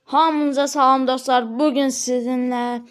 Hamınıza salam dostlar. Bugün sizinle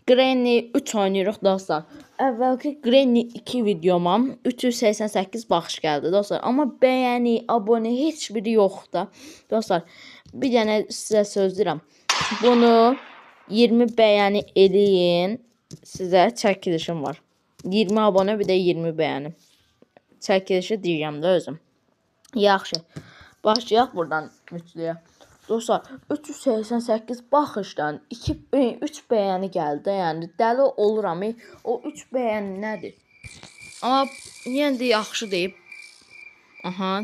Granny 3 oynayırıq dostlar. Əvvəlki Granny 2 videoma 388 baxış gəldi dostlar. Amma bəyəni, abunə heç biri yoxdur. Dostlar, bir dənə sizə söz deyirəm. Bunu 20 bəyəni eləyin. Sizə çəkilişim var. 20 abunə, bir də 20 bəyəni. Çəkilişi deyirəm də özüm. Yaxşı. Başlayaq buradan mütləyə. Dostlar, 388 baxışdan 3 bəyəni gəldi. Yəni dəli oluram. O 3 bəyəni nədir? Amma yenə də yaxşı deyib. Aha,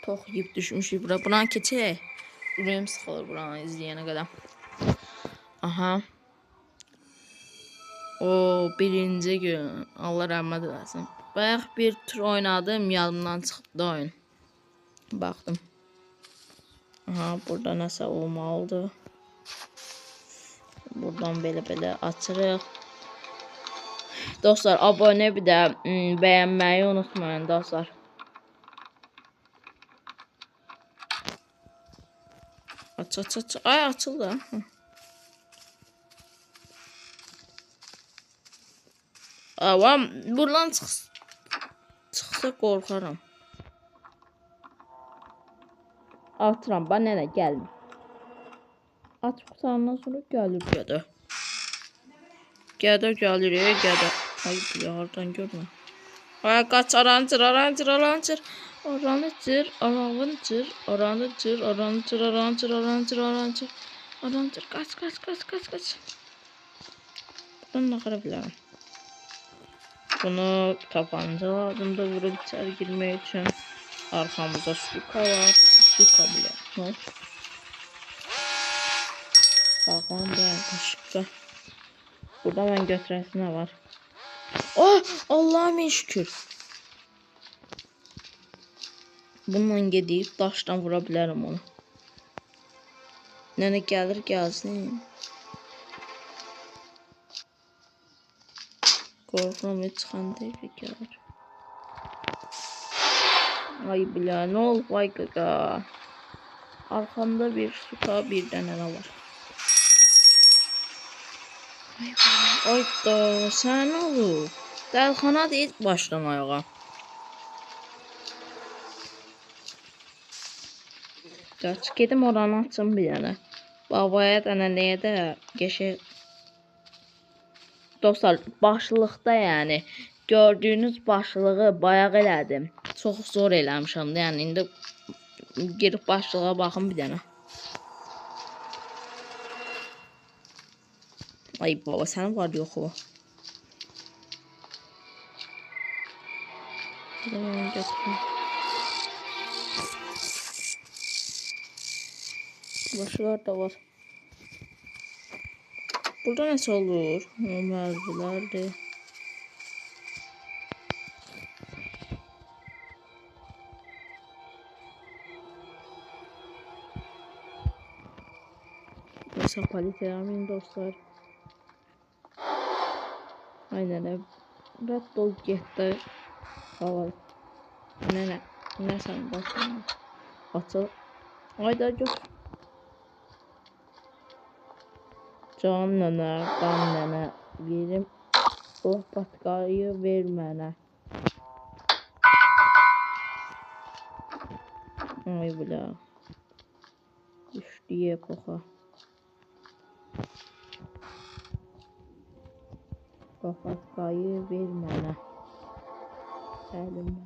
tox yeyib düşmüşük bura. Buranı keçək. Ürəyim sıxılır buranı izləyənə qədər. Aha. O birinci gün. Allah rəhmət eləsin. Bayaq bir tur oynadım, yadımdan çıxdı oyun. Baxdım. Aha, burada nəsə olmalıdır. Buradan belə açırıq. Dostlar, abunə bir də bəyənməyi unutmayın dostlar. Aç. Ay, açıldı. Avam, buradan çıxsa qorxaram. Atıram, bana nə gəlmir. At qutandan sonra gəlir. Gəlir. Ay, yardan görmə. Ay, qaç, arancır. Qaç. Buradan naxara bilərəm. Bunu tapanca lazımdır vurub içəri girmək üçün. Arxamızda suka var. Suka bile. Ne? Bakın da kaşıkta. Burada ben götürəsinə var. Oh! Allah'ım şükür. Bununla gedib daşdan vura bilərəm onu. Nənə gəlir gəlsin. Qorxuram heç çıxanda gəlir. Ay bilə, ne oldu ay qaqa? Arkamda bir suka, bir dənə var. Ay da, sən nə olur? Dəlxana deyil başdan ayağa. Qaç, gedim oranı açım bir dənə. Babaya da nənəyə də geçək. Dostlar, başlıqda yəni gördüyünüz başlığı bayaq elədim. Çox zor eləmişəm də, yəni indi girib başlığa baxın bir dənə. Ay baba, sənin var yox o. Başlar da var. Burada nəsə olur? Mərzilərdir. Mesela paliteramin dostlar. Aynen öyle. Red Bull getdi. Hava. Ne sen başlayalım. Açıl. Ayda gör. Can nənə, qan nənə verim. O patkayı ver mənə. Ay bula. Düşdü epoxa. O patkayı ver mənə. Əlimə.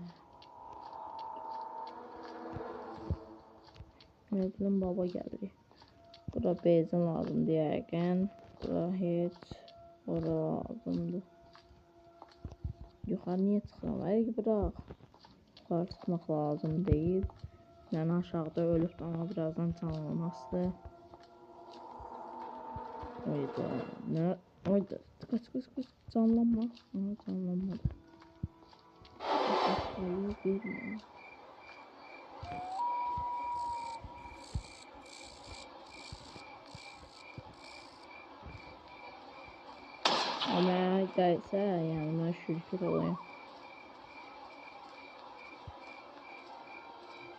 Ne bileyim baba gəlir. Bura benzin lazımdır yəqin. Bura heç. Ora lazımdır. Yuxarı niyə çıxıram? Əgər bıraq. Yuxarı çıxmaq lazım deyil. Yəni aşağıda ölüb ama birazdan canlanmazdı. Oyda. Ne? Oyda. Kaç. Canlanma. Aha, canlanmadı. Hayır, bilmiyorum. Ama daysa yani ben şükür olayım.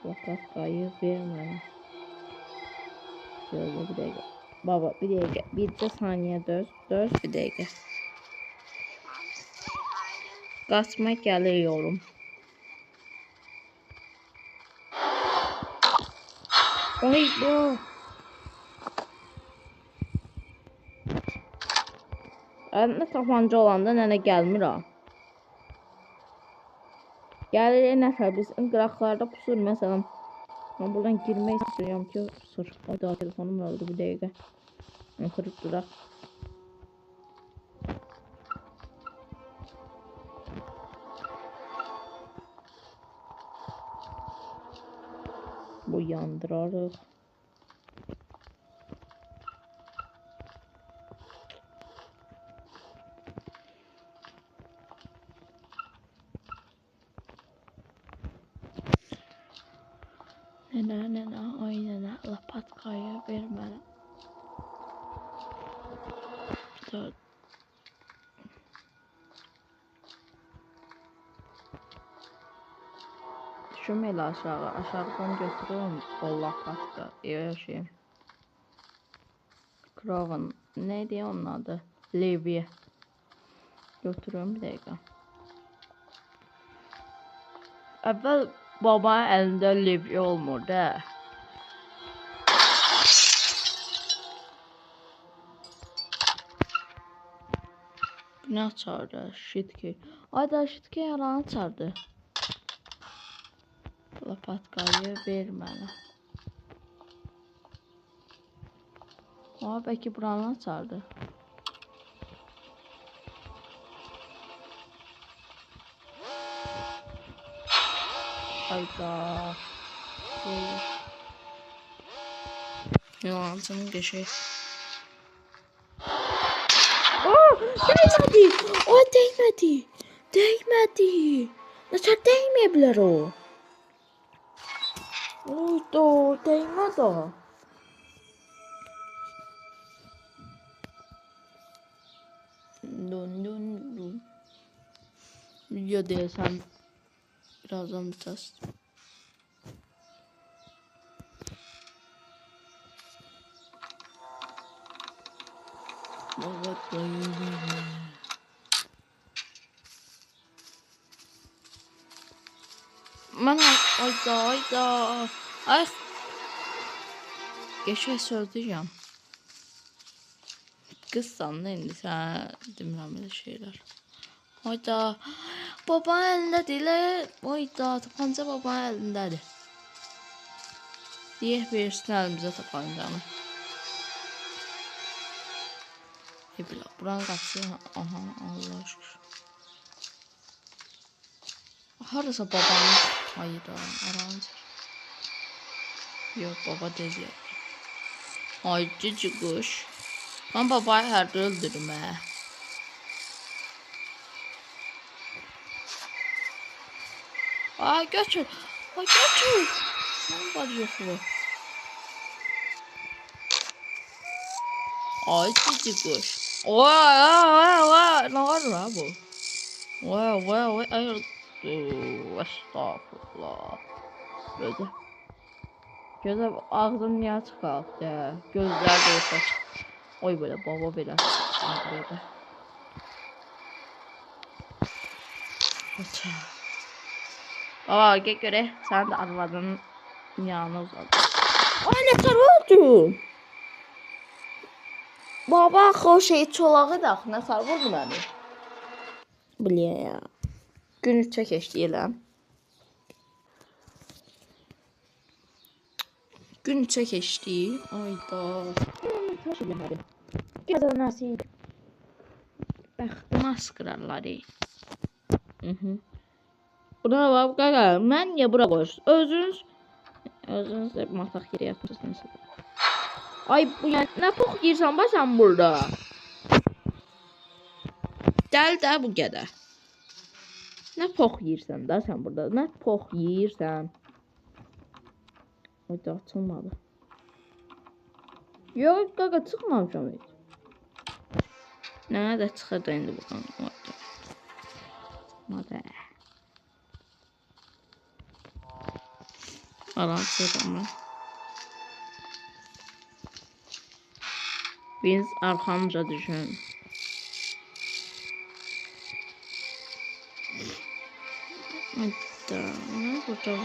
Fakat kayıp vermem. Şöyle bir de Baba bir dəqiqə. Bircə saniyə döz bir dəqiqə. Qaçma gəliyorum. Ay bu. Əlində tapanca olanda nənə gəlmir ha. Gəlir nəsə biz qıraqlarda pusur məsələn. Ben buradan girmək istiyorum ki pusur. O da telefonum öldü bir dəqiqə. Oturup duraq. Bu yandırarıq. Nene, ay nene, lapatkayı ver mənə. Düşüm elə aşağıdan götürürüm o lapatka, şey. Kraven, neydi onun adı? Levye. Götürürüm bir dəqiqə. Əvvəl babanın əlində levye olmur da. Bu nə açardı? Şitki. Ayda şitki yaranı açardı. Lapatkayı ver mənə. Aa, belki buranı açardı. Hayda. Yalancının geçi. Değmedi. O değmedi. Değmedi. Nasıl değmeyebilir o? Oyda değmedi o. Dun. Video değilsem birazdan biteceğiz. Ben ayda. Ay. Geçen söyleyeceğim. Kız sandı indi sen demirəm elə şeyler. Ayda. Babanın elindədir elə. Ayda tapanca babanın elindədir. Deyək versin əlimizə tapancanı. Bila buranın qapısı. Aha Allah şükür. Harasa babanın. Hayda aranca. Yok baba dedi. Ay cici kuş. Ben babayı her öldürürüm he. Ay götür. Ay götür. Sen var yok mu? Ay cici kuş. Vay. Ne var lan bu? Vay. Ay. Estağfurullah. Gözə ağzım niyə çıxardı? Gözlər qoysa. Oy belə baba belə. Belə. Baba gel göre sen de arvadının yanına uzadın. Ay ne sarıldı? Baba o şey çolağı da ne sarıldı beni? Biliyor ya. Gün 3'e keçdiyəm. Gün 3'e keçdi. Ayda. Biraz nasıl? Bəxtimə sıxırarlar. Buna bak qaqa. Mən niyə bura qoyursunuz? Özünüz də mataq yeri yapırsınız. Ay bu yani ne pox yiyirsən ba sən burada? Dəl də bu qədər. Ne pox yiyirsən da sən burada? Ne pox yiyirsən? O da açılmadı. Yok qaqa çıxmamışam heç. Nə də çıxırdı indi buradan. Mada. Araçlarım. Biz arxamca düşün. Hatta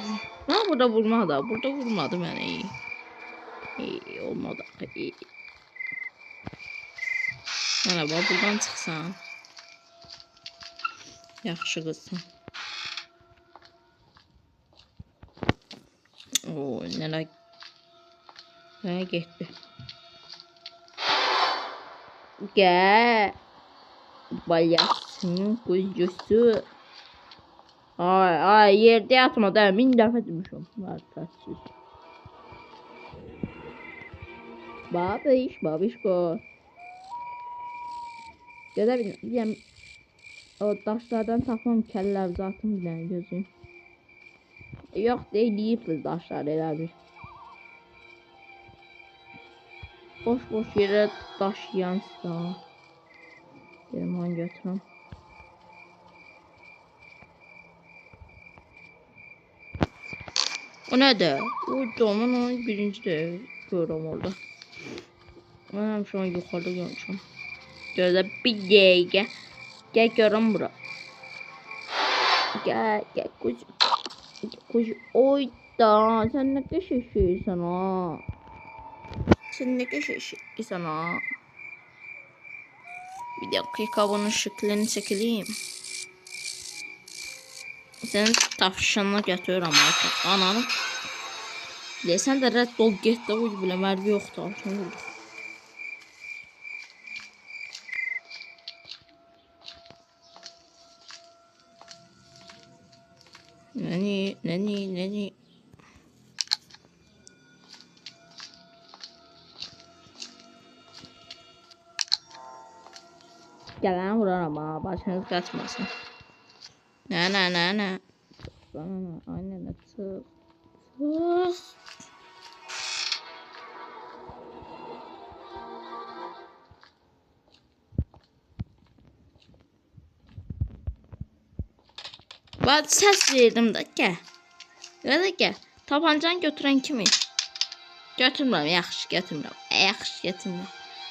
burada vurmadı. Burada vurmadı məni. İyi olmadı. İyi. Merhaba, buradan çıxsan. Yaxşı qızsan. Oo, nereye getdi? Gəl. Balyasının quzusu. Ay, yerde yatmadı. 1000 dəfə demişəm. Var təəssüf. Babişko. Gedə bilməm. O daşlardan tapmam kəllər zatım bir dənə gözüm. Yox deyil, yiyibsiz daşları elə bir. Boş yerə daş yiyan silah. Dedim onu götürəm. O nədir? O camın onun birinci də görürəm orada. Mən şu an yuxarıda görmüşəm. Gözlə bir dəqiqə. Gəl görəm bura. Gəl kuş. Oyda, sən nə qəşəng şeysən ha. Sən nə qəşəng şeysən ha. Bir dakika bunun şeklini çəkileyim. Senin tavşanına götürürəm artıq. Ananı. Desən də rədd ol get də bu bilə mərvi yoxdur. Tavşan vurdu. Nəni. Gələn vuraram ha, başınız qaçmasın. Nə. Aynen çıx. Bak səs verdim də gəl. Gəl. Tapancanı götürən kimi. Götürmürəm, yaxşı götürmürəm.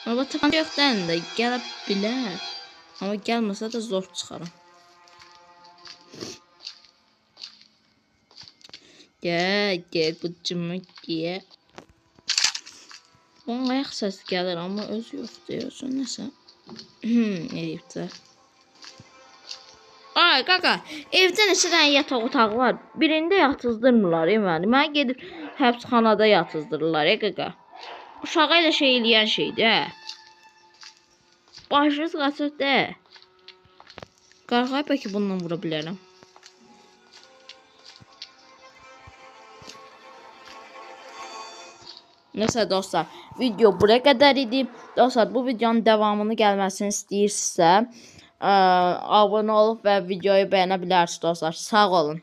Amma tapanca yox da gələ bilər. Amma gəlməsə də zor çıxaram. Gəl qucumu gəl. Onun ayaq səsi gəlir amma özü yox deyirsən nəsə. Eləyibdir. Ay qaqa, evdə neçə dənə yataq otağı var. Birində yatızdırmırlar məni. Mənə gedib həbsxanada yatızdırırlar qaqa. Uşağı ilə şey eləyən şeydir. Başınız qaçır də. Qarğaya bəlkə bununla vura bilərəm. Neyse dostlar, video buraya kadar idi. Dostlar, bu videonun devamını gelmesini istəyirsinizsə, abone olup ve videoyu beğenebilirsiniz dostlar. Sağ olun.